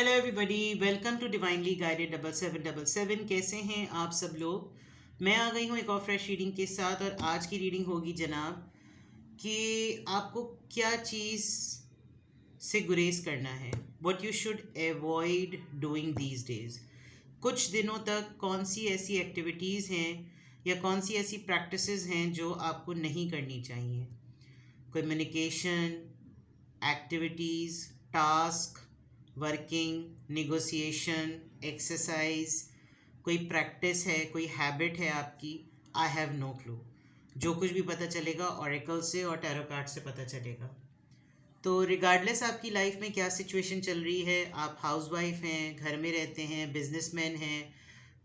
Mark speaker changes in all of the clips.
Speaker 1: Hello everybody, welcome to divinely guided 7777। कैसे हैं आप सब लोग। मैं आ गई हूँ एक और फ्रेश रीडिंग के साथ, और आज की रीडिंग होगी जनाब कि आपको क्या चीज़ से गुरेज करना है, what you should avoid doing these days. कुछ दिनों तक कौन सी ऐसी एक्टिविटीज़ हैं या कौन सी ऐसी प्रैक्टिसेस हैं जो आपको नहीं करनी चाहिए। Communication, activities, task, working, negotiation, exercise, कोई प्रैक्टिस है, कोई हैबिट है आपकी। I have no clue. जो कुछ भी पता चलेगा ऑरेकल से और टैरो कार्ड से पता चलेगा। तो रिगार्डलेस आपकी लाइफ में क्या सिचुएशन चल रही है, आप हाउसवाइफ हैं, घर में रहते हैं, बिजनेसमैन हैं,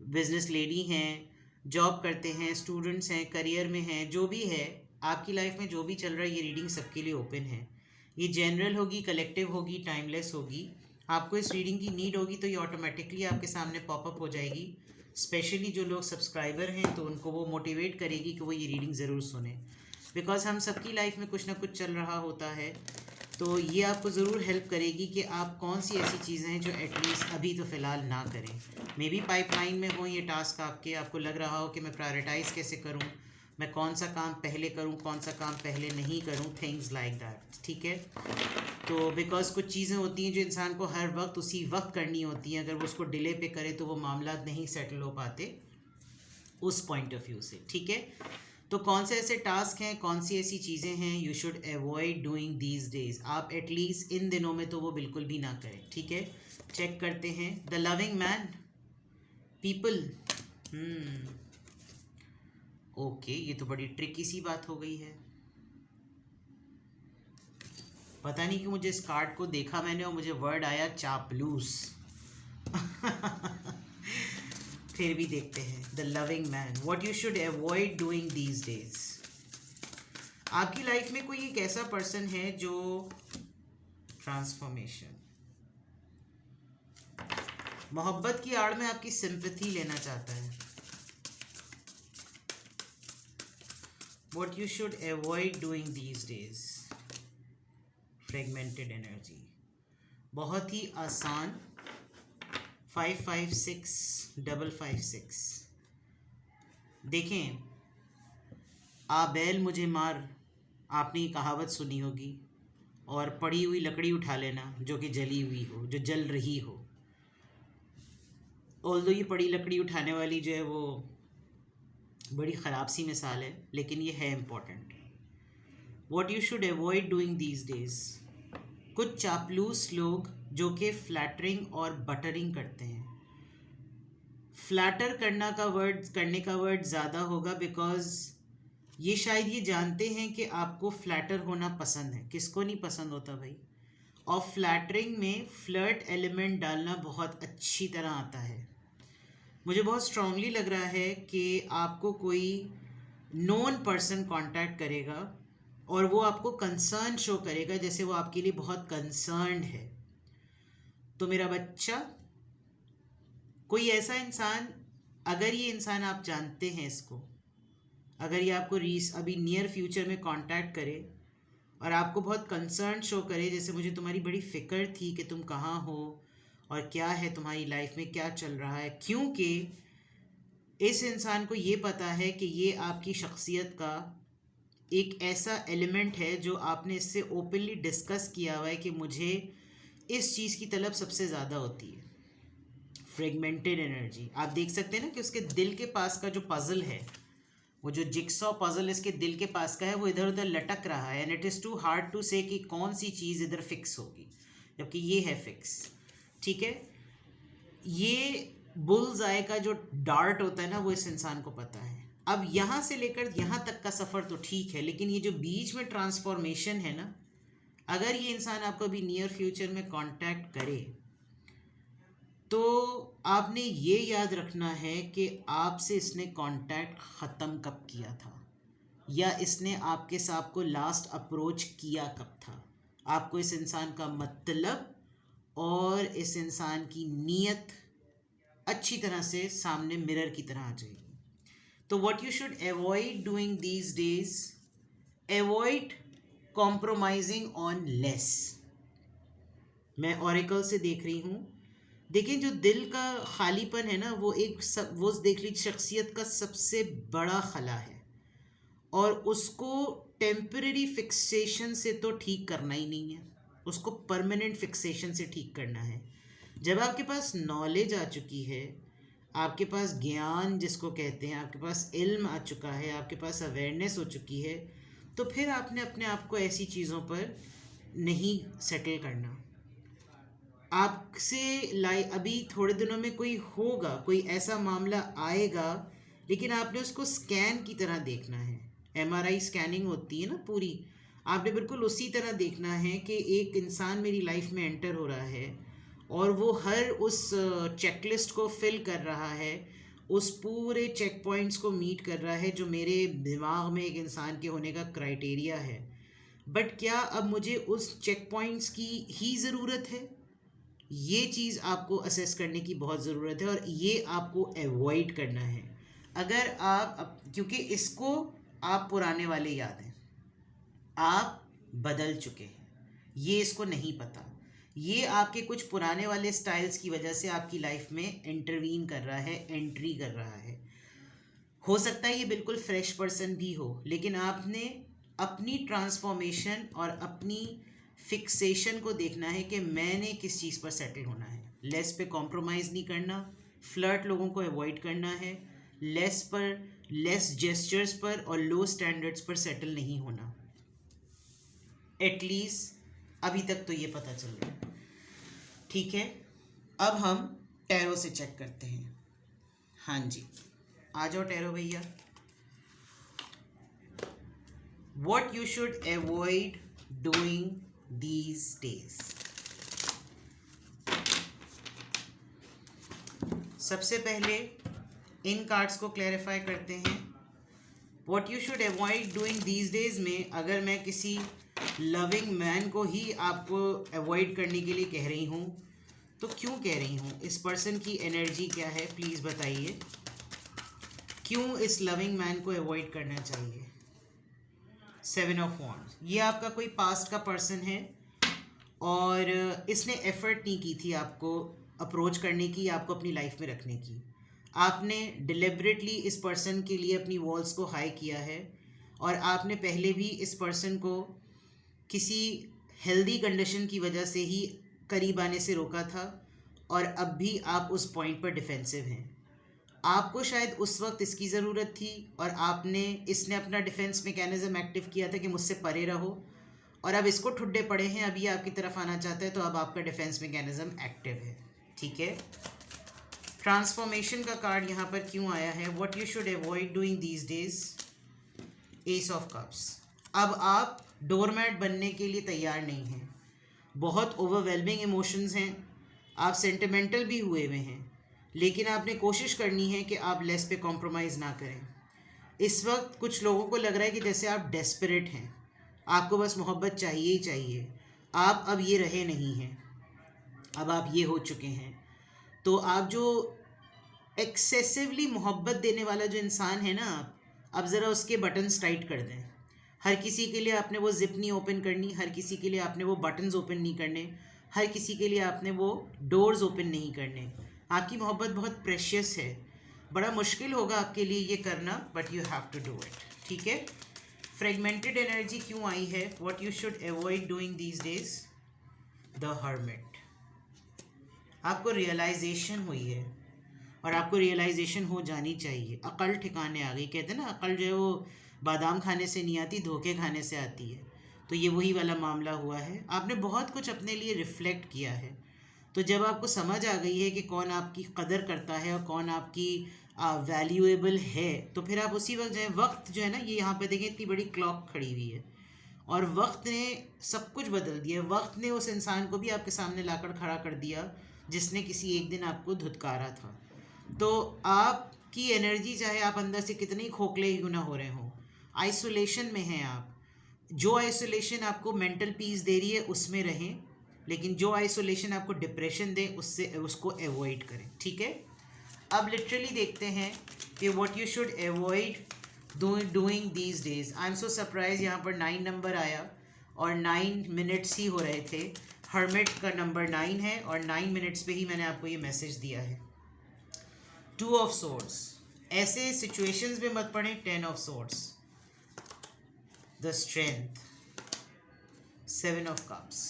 Speaker 1: बिजनेस लेडी हैं, जॉब करते हैं, स्टूडेंट्स हैं, करियर में हैं, जो भी है आपकी लाइफ में जो भी चल रहा है, ये रीडिंग सबके लिए ओपन है। ये जनरल होगी, कलेक्टिव होगी, टाइमलेस होगी। आपको इस रीडिंग की नीड होगी तो ये ऑटोमेटिकली आपके सामने पॉपअप हो जाएगी। स्पेशली जो लोग सब्सक्राइबर हैं तो उनको वो मोटिवेट करेगी कि वो ये रीडिंग ज़रूर सुने, बिकॉज हम सबकी लाइफ में कुछ ना कुछ चल रहा होता है। तो ये आपको ज़रूर हेल्प करेगी कि आप कौन सी ऐसी चीज़ें हैं जो एटलीस्ट अभी तो फ़िलहाल ना करें। मे बी पाइपलाइन में हो ये टास्क आपके, आपको लग रहा हो कि मैं प्रायोरिटाइज़ कैसे करूं, मैं कौन सा काम पहले करूं, कौन सा काम पहले नहीं करूं, थिंग्स लाइक दैट। ठीक है, तो बिकॉज कुछ चीज़ें होती हैं जो इंसान को हर वक्त उसी वक्त करनी होती हैं, अगर वो उसको डिले पे करे तो वो मामला नहीं सेटल हो पाते उस पॉइंट ऑफ व्यू से। ठीक है, तो कौन से ऐसे टास्क हैं, कौन सी ऐसी चीज़ें हैं you should avoid doing these days, आप एटलीस्ट इन दिनों में तो वो बिल्कुल भी ना करें। ठीक है, चेक करते हैं। The loving man, people. Okay, ये तो बड़ी ट्रिकी सी बात हो गई है। पता नहीं कि मुझे इस कार्ड को देखा मैंने और मुझे वर्ड आया चापलूस। फिर भी देखते हैं। The loving man, what you should avoid doing these days. आपकी लाइफ में कोई एक ऐसा पर्सन है जो ट्रांसफॉर्मेशन, मोहब्बत की आड़ में आपकी सिंपैथी लेना चाहता है। What you should avoid doing these days. Fragmented energy, बहुत ही आसान। 556556। देखें, आ बैल मुझे मार, आपने ये कहावत सुनी होगी। और पड़ी हुई लकड़ी उठा लेना जो कि जली हुई हो, जो जल रही हो। ऑल्दो ये पड़ी लकड़ी उठाने वाली जो है वो बड़ी ख़राब सी मिसाल है, लेकिन ये है important. What you should avoid doing these days. कुछ चापलूस लोग जो कि फ्लैटरिंग और बटरिंग करते हैं। फ्लैटर करने का वर्ड ज़्यादा होगा, बिकॉज ये शायद ये जानते हैं कि आपको फ्लैटर होना पसंद है। किसको नहीं पसंद होता भाई। और फ्लैटरिंग में फ्लर्ट एलिमेंट डालना बहुत अच्छी तरह आता है। मुझे बहुत स्ट्रांगली लग रहा है कि आपको कोई नोन पर्सन कांटेक्ट करेगा और वो आपको कंसर्न शो करेगा, जैसे वो आपके लिए बहुत कंसर्न्ड है। तो मेरा बच्चा, कोई ऐसा इंसान, अगर ये इंसान आप जानते हैं इसको, अगर ये आपको अभी नियर फ्यूचर में कांटेक्ट करे और आपको बहुत कंसर्न शो करे, जैसे मुझे तुम्हारी बड़ी फ़िक्र थी कि तुम कहाँ हो और क्या है तुम्हारी लाइफ में क्या चल रहा है, क्योंकि इस इंसान को ये पता है कि ये आपकी शख्सियत का एक ऐसा एलिमेंट है जो आपने इससे ओपनली डिस्कस किया हुआ है कि मुझे इस चीज़ की तलब सबसे ज़्यादा होती है। फ्रेगमेंटेड एनर्जी, आप देख सकते हैं ना कि उसके दिल के पास का जो पज़ल है, वो जो जिक्सॉ पज़ल इसके दिल के पास का है, वो इधर उधर लटक रहा है। And it is too hard to say कि कौन सी चीज़ इधर फिक्स होगी, जबकि ये है फिक्स। ठीक है, ये बुल्स आई का जो डार्ट होता है ना, वो इस इंसान को पता है। अब यहाँ से लेकर यहाँ तक का सफ़र तो ठीक है, लेकिन ये जो बीच में ट्रांसफॉर्मेशन है ना, अगर ये इंसान आपको अभी नियर फ्यूचर में कांटेक्ट करे तो आपने ये याद रखना है कि आपसे इसने कांटेक्ट ख़त्म कब किया था, या इसने आपके साथ को लास्ट अप्रोच किया कब था। आपको इस इंसान का मतलब और इस इंसान की नीयत अच्छी तरह से सामने मिरर की तरह आ जाएगी। तो what you should avoid doing these days, avoid compromising on less. मैं ऑरेकल से देख रही हूँ देखिए जो दिल का खालीपन है ना, वो वो देख लीजिए शख्सियत का सबसे बड़ा खला है, और उसको टेम्पररी फिक्सेशन से तो ठीक करना ही नहीं है, उसको परमानेंट फिक्सेशन से ठीक करना है। जब आपके पास नॉलेज आ चुकी है, आपके पास ज्ञान जिसको कहते हैं, आपके पास इल्म आ चुका है, आपके पास अवेयरनेस हो चुकी है, तो फिर आपने अपने आप को ऐसी चीज़ों पर नहीं सेटल करना। आपसे अभी थोड़े दिनों में कोई होगा, कोई ऐसा मामला आएगा, लेकिन आपने उसको स्कैन की तरह देखना है। एमआरआई स्कैनिंग होती है ना पूरी, आपने बिल्कुल उसी तरह देखना है कि एक इंसान मेरी लाइफ में एंटर हो रहा है और वो हर उस चेकलिस्ट को फिल कर रहा है, उस पूरे चेक पॉइंट्स को मीट कर रहा है जो मेरे दिमाग में एक इंसान के होने का क्राइटेरिया है। बट क्या अब मुझे उस चेक पॉइंट्स की ही ज़रूरत है? ये चीज़ आपको असेस करने की बहुत ज़रूरत है, और ये आपको अवॉइड करना है। अगर क्योंकि इसको आप पुराने वाले याद हैं, आप बदल चुके हैं, ये इसको नहीं पता। ये आपके कुछ पुराने वाले स्टाइल्स की वजह से आपकी लाइफ में इंटरवीन कर रहा है, एंट्री कर रहा है। हो सकता है ये बिल्कुल फ्रेश पर्सन भी हो, लेकिन आपने अपनी ट्रांसफॉर्मेशन और अपनी फिक्सेशन को देखना है कि मैंने किस चीज़ पर सेटल होना है। लेस पे कॉम्प्रोमाइज़ नहीं करना, फ्लर्ट लोगों को अवॉइड करना है, लेस जेस्चर्स पर और लो स्टैंडर्ड्स पर सेटल नहीं होना। एटलीस्ट अभी तक तो ये पता चल रहा है। ठीक है, अब हम टैरो से चेक करते हैं। हाँ जी, आ जाओ टैरो भैया। What you should avoid doing these days. सबसे पहले इन कार्ड्स को क्लैरिफाई करते हैं। What you should avoid doing these days में अगर मैं किसी लविंग मैन को ही आपको अवॉइड करने के लिए कह रही हूँ, तो क्यों कह रही हूँ? इस पर्सन की एनर्जी क्या है, प्लीज़ बताइए। क्यों इस लविंग मैन को अवॉइड करना चाहिए? 7 ऑफ वॉन्ड्स, ये आपका कोई पास्ट का पर्सन है और इसने एफर्ट नहीं की थी आपको अप्रोच करने की, आपको अपनी लाइफ में रखने की। आपने डिलिबरेटली इस पर्सन के लिए अपनी वॉल्स को हाई किया है, और आपने पहले भी इस पर्सन को किसी हेल्दी कंडीशन की वजह से ही करीब आने से रोका था, और अब भी आप उस पॉइंट पर डिफेंसिव हैं। आपको शायद उस वक्त इसकी ज़रूरत थी, और इसने अपना डिफेंस मैकेनिज़्म एक्टिव किया था कि मुझसे परे रहो, और अब इसको ठुड्डे पड़े हैं, अभी आपकी तरफ आना चाहता है, तो अब आपका डिफेंस मैकेनिज़्म एक्टिव है। ठीक है, ट्रांसफॉर्मेशन का कार्ड यहाँ पर क्यों आया है? What you should avoid doing these days, S of cups. अब आप डोरमैट बनने के लिए तैयार नहीं हैं, बहुत ओवरवेलमिंग इमोशंस हैं, आप सेंटिमेंटल भी हुए हुए हैं, लेकिन आपने कोशिश करनी है कि आप लेस पे कॉम्प्रोमाइज़ ना करें। इस वक्त कुछ लोगों को लग रहा है कि जैसे आप डेस्परेट हैं, आपको बस मोहब्बत चाहिए ही चाहिए। आप अब ये रहे नहीं हैं, अब आप ये हो चुके हैं। तो आप जो एक्सेसिवली मोहब्बत देने वाला जो इंसान है ना, अब ज़रा उसके बटन्स टाइट कर दें। हर किसी के लिए आपने वो जिप नहीं ओपन करनी, हर किसी के लिए आपने वो बटन्स ओपन नहीं करने, हर किसी के लिए आपने वो डोर्स ओपन नहीं करने। आपकी मोहब्बत बहुत प्रेशियस है, बड़ा मुश्किल होगा आपके लिए ये करना, but you have to do it. ठीक है, फ्रेगमेंटेड एनर्जी क्यों आई है? What you should avoid doing these days, the hermit. आपको रियलाइजेशन हुई है, और आपको रियलाइजेशन हो जानी चाहिए। अकल ठिकाने आ गई, कहते हैं ना अकल जो है वो बादाम खाने से नहीं आती, धोखे खाने से आती है। तो ये वही वाला मामला हुआ है। आपने बहुत कुछ अपने लिए रिफ्लेक्ट किया है, तो जब आपको समझ आ गई है कि कौन आपकी कदर करता है और कौन आपकी वैल्यूएबल है, तो फिर आप उसी वक्त जो है, वक्त जो है ना, ये यहाँ पे देखें इतनी बड़ी क्लॉक खड़ी हुई है, और वक्त ने सब कुछ बदल दिया। वक्त ने उस इंसान को भी आपके सामने लाकर खड़ा कर दिया जिसने किसी एक दिन आपको धुतकारा था। तो आपकी एनर्जी, चाहे आप अंदर से कितने ही खोखले क्यों ना हो रहे हों, आइसोलेशन में हैं आप। जो आइसोलेशन आपको मेंटल पीस दे रही है उसमें रहें, लेकिन जो आइसोलेशन आपको डिप्रेशन दे उसको अवॉइड करें। ठीक है, अब लिटरली देखते हैं कि what you should avoid doing these days. I am so surprise, यहाँ पर 9 नंबर आया और 9 मिनट्स ही हो रहे थे, हर्मिट का नंबर 9 है और 9 मिनट्स पे ही मैंने आपको ये मैसेज दिया है। 2 ऑफ सोर्ड्स, ऐसे सिचुएशंस में मत पड़े। 10 of swords, the strength, 7 of cups,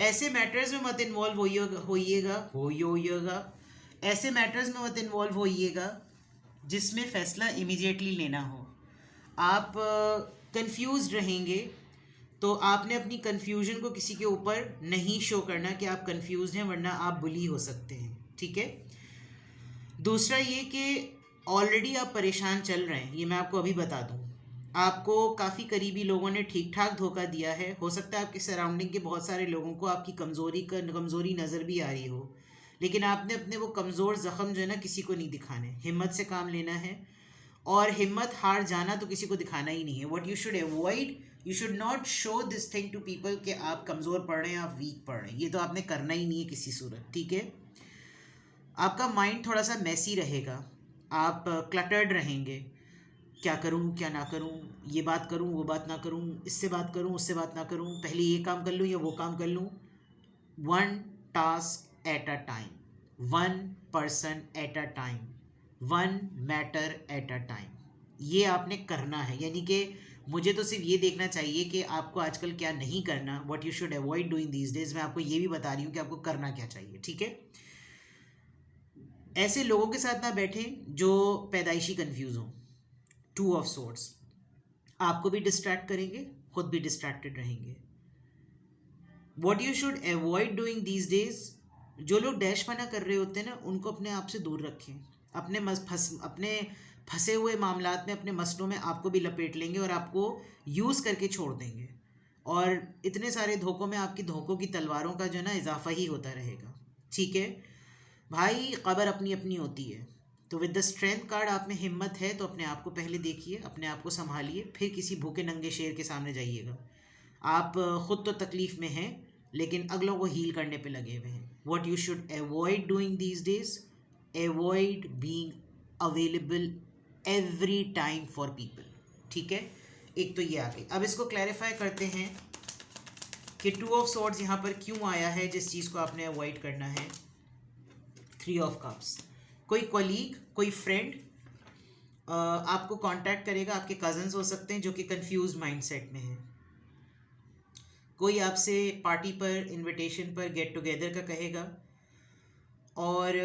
Speaker 1: ऐसे मैटर्स में मत इन्वॉल्व होइएगा ऐसे मैटर्स में मत इन्वॉल्व होइएगा जिसमें फ़ैसला इमीडिएटली लेना हो। आप कंफ्यूज रहेंगे तो आपने अपनी कन्फ्यूजन को किसी के ऊपर नहीं शो करना कि आप कंफ्यूज हैं, वरना आप बुली हो सकते हैं, ठीक है। दूसरा ये कि ऑलरेडी आप परेशान चल रहे हैं, ये मैं आपको अभी बता दूं। आपको काफ़ी करीबी लोगों ने ठीक ठाक धोखा दिया है। हो सकता है आपके सराउंडिंग के बहुत सारे लोगों को आपकी कमज़ोरी नज़र भी आ रही हो, लेकिन आपने अपने वो कमज़ोर ज़ख़म जो है ना किसी को नहीं दिखाने, हिम्मत से काम लेना है। और हिम्मत हार जाना तो किसी को दिखाना ही नहीं है। What you should avoid, you should not show this thing to people कि आप कमज़ोर पड़ रहे हैं, आप वीक पड़ रहे हैं। ये तो आपने करना ही नहीं है किसी सूरत, ठीक है। आपका माइंड थोड़ा सा मैसी रहेगा, आप क्लटर्ड रहेंगे। क्या करूं क्या ना करूं, ये बात करूं वो बात ना करूं, इससे बात करूं उससे बात ना करूं, पहले ये काम कर लूं या वो काम कर लूं। 1 task at a time, 1 person at a time, 1 matter at a time, ये आपने करना है। यानी कि मुझे तो सिर्फ ये देखना चाहिए कि आपको आजकल क्या नहीं करना, what you should avoid doing these days. मैं आपको ये भी बता रही हूँ कि आपको करना क्या चाहिए, ठीक है। ऐसे लोगों के साथ ना बैठें जो पैदाइशी कंफ्यूज हों। 2 ऑफ सोर्ड्स, आपको भी डिस्ट्रैक्ट करेंगे, खुद भी डिस्ट्रैक्टेड रहेंगे। What you should avoid doing these days, जो लोग डैशपना कर रहे होते हैं ना, उनको अपने आप से दूर रखें। अपने फंसे हुए मामलात में, अपने मसलों में आपको भी लपेट लेंगे और आपको यूज़ करके छोड़ देंगे। और इतने सारे धोखों में आपकी धोखों की तलवारों का जो है ना इजाफा ही होता रहेगा, ठीक है भाई। कब्र अपनी अपनी होती है। तो विद द स्ट्रेंथ कार्ड आप में हिम्मत है तो अपने आप को पहले देखिए, अपने आप को संभालिए, फिर किसी भूखे नंगे शेर के सामने जाइएगा। आप ख़ुद तो तकलीफ़ में हैं लेकिन अगलों को हील करने पे लगे हुए हैं। What you should avoid doing these days, avoid being available every time for people, ठीक है। एक तो ये आ गई। अब इसको क्लैरिफाई करते हैं कि 2 ऑफ सॉर्ड्स यहाँ पर क्यों आया है, जिस चीज़ को आपने अवॉइड करना है। 3 ऑफ कप्स, कोई कॉलीग, कोई फ्रेंड आपको कांटेक्ट करेगा, आपके कजन्स हो सकते हैं जो कि कंफ्यूज माइंडसेट में हैं। कोई आपसे पार्टी पर, इनविटेशन पर, गेट टुगेदर का कहेगा और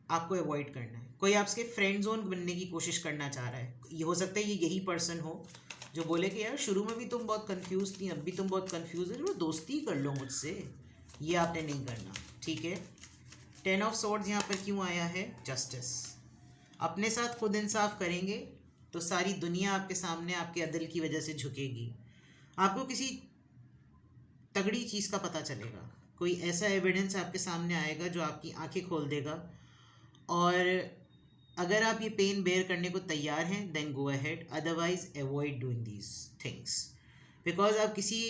Speaker 1: आपको अवॉइड करना है। कोई आपके फ्रेंड जोन बनने की कोशिश करना चाह रहा है। ये हो सकता है ये यही पर्सन हो जो बोले कि यार शुरू में भी तुम बहुत कंफ्यूज थी, अब भी तुम बहुत कंफ्यूज हो, चलो दोस्ती कर लो मुझसे। ये आपने नहीं करना, ठीक है। 10 ऑफ सॉर्ड्स यहाँ पर क्यों आया है, जस्टिस। अपने साथ खुद इंसाफ करेंगे तो सारी दुनिया आपके सामने आपके अदल की वजह से झुकेगी। आपको किसी तगड़ी चीज़ का पता चलेगा, कोई ऐसा एविडेंस आपके सामने आएगा जो आपकी आंखें खोल देगा। और अगर आप ये पेन बेयर करने को तैयार हैं then go ahead, otherwise avoid doing these things. Because आप किसी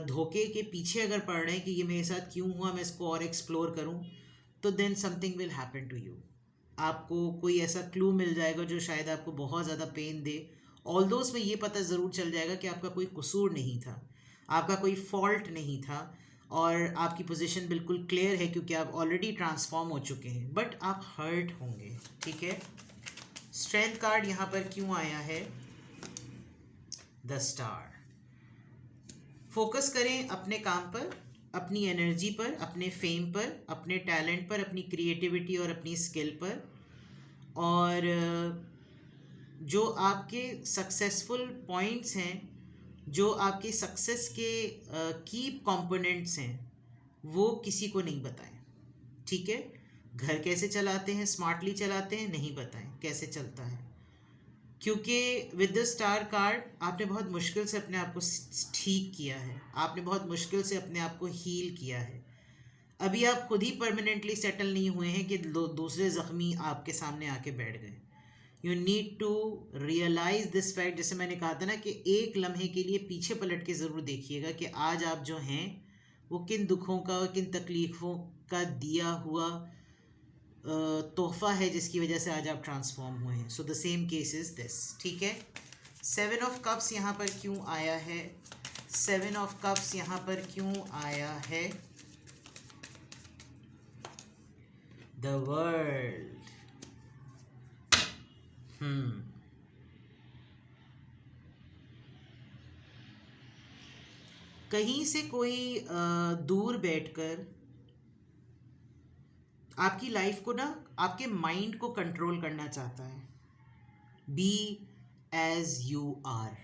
Speaker 1: धोखे के पीछे अगर पड़ रहे हैं कि ये मेरे साथ क्यों हुआ, मैं इसको और एक्सप्लोर करूं, तो then something will happen to you. आपको कोई ऐसा क्लू मिल जाएगा जो शायद आपको बहुत ज़्यादा पेन दे। ऑल्दो उसमें ये पता ज़रूर चल जाएगा कि आपका कोई कसूर नहीं था, आपका कोई फॉल्ट नहीं था और आपकी पोजीशन बिल्कुल क्लियर है क्योंकि आप ऑलरेडी ट्रांसफॉर्म हो चुके हैं, बट आप हर्ट होंगे, ठीक है। स्ट्रेंथ कार्ड यहाँ पर क्यों आया है, द स्टार। फोकस करें अपने काम पर, अपनी एनर्जी पर, अपने फेम पर, अपने टैलेंट पर, अपनी क्रिएटिविटी और अपनी स्किल पर। और जो आपके सक्सेसफुल पॉइंट्स हैं, जो आपके सक्सेस के की कंपोनेंट्स हैं, वो किसी को नहीं बताएं, ठीक है। घर कैसे चलाते हैं, स्मार्टली चलाते हैं, नहीं बताएं कैसे चलता है, क्योंकि विद द स्टार कार्ड आपने बहुत मुश्किल से अपने आप को ठीक किया है, आपने बहुत मुश्किल से अपने आप को हील किया है। अभी आप खुद ही परमानेंटली सेटल नहीं हुए हैं कि दूसरे ज़ख्मी आपके सामने आके बैठ गए। You need to realize this fact. जैसे मैंने कहा था ना कि एक लम्हे के लिए पीछे पलट के ज़रूर देखिएगा कि आज आप जो हैं वो किन दुखों का, किन तकलीफ़ों का दिया हुआ तोहफ़ा है जिसकी वजह से आज आप ट्रांसफॉर्म हुए हैं। So the same case is this, ठीक है। 7 ऑफ कप्स यहाँ पर क्यों आया है, 7 ऑफ कप्स यहाँ पर क्यों आया है? The world. कहीं से कोई दूर बैठकर आपकी लाइफ को ना, आपके माइंड को कंट्रोल करना चाहता है। Be as you are,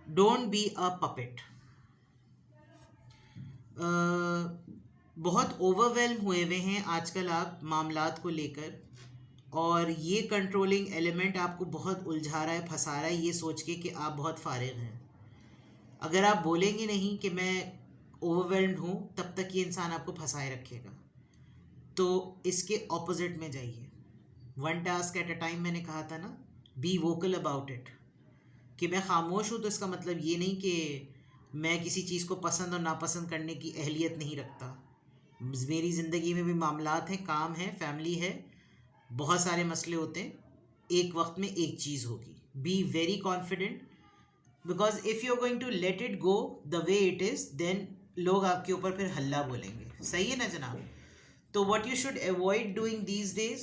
Speaker 1: don't be a puppet. बहुत ओवरवेल्म हुए हैं आजकल आप मामलात को लेकर, और ये कंट्रोलिंग एलिमेंट आपको बहुत उलझा रहा है, फंसा रहा है, ये सोच के कि आप बहुत फारिग हैं। अगर आप बोलेंगे नहीं कि मैं ओवरवेल्म्ड हूँ, तब तक ये इंसान आपको फंसाए रखेगा। तो इसके ऑपोजिट में जाइए। 1 टास्क एट अ टाइम मैंने कहा था ना, बी वोकल अबाउट इट। कि मैं खामोश हूँ तो इसका मतलब ये नहीं कि मैं किसी चीज़ को पसंद और नापसंद करने की अहलियत नहीं रखता। मेरी ज़िंदगी में भी मामलात हैं, काम है, फैमिली है, बहुत सारे मसले होते हैं। एक वक्त में एक चीज़ होगी। Be very confident, because if you are going to let it go the way it is, then लोग आपके ऊपर फिर हल्ला बोलेंगे। सही है ना जनाब? तो what you should avoid doing these days,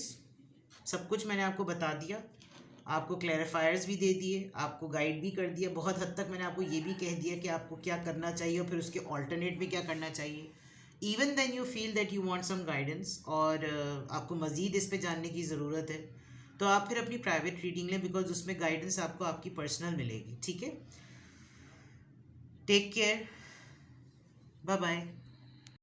Speaker 1: सब कुछ मैंने आपको बता दिया, आपको क्लैरिफायर्स भी दे दिए, आपको गाइड भी कर दिया। बहुत हद तक मैंने आपको ये भी कह दिया कि आपको क्या करना चाहिए और फिर उसके ऑल्टरनेट में क्या करना चाहिए। Even then you feel that you want some guidance और आपको मज़ीद इस पे जानने की ज़रूरत है, तो आप फिर अपनी प्राइवेट रीडिंग लें, बिकॉज उसमें गाइडेंस आपको आपकी पर्सनल मिलेगी। ठीक है? Take care, bye bye.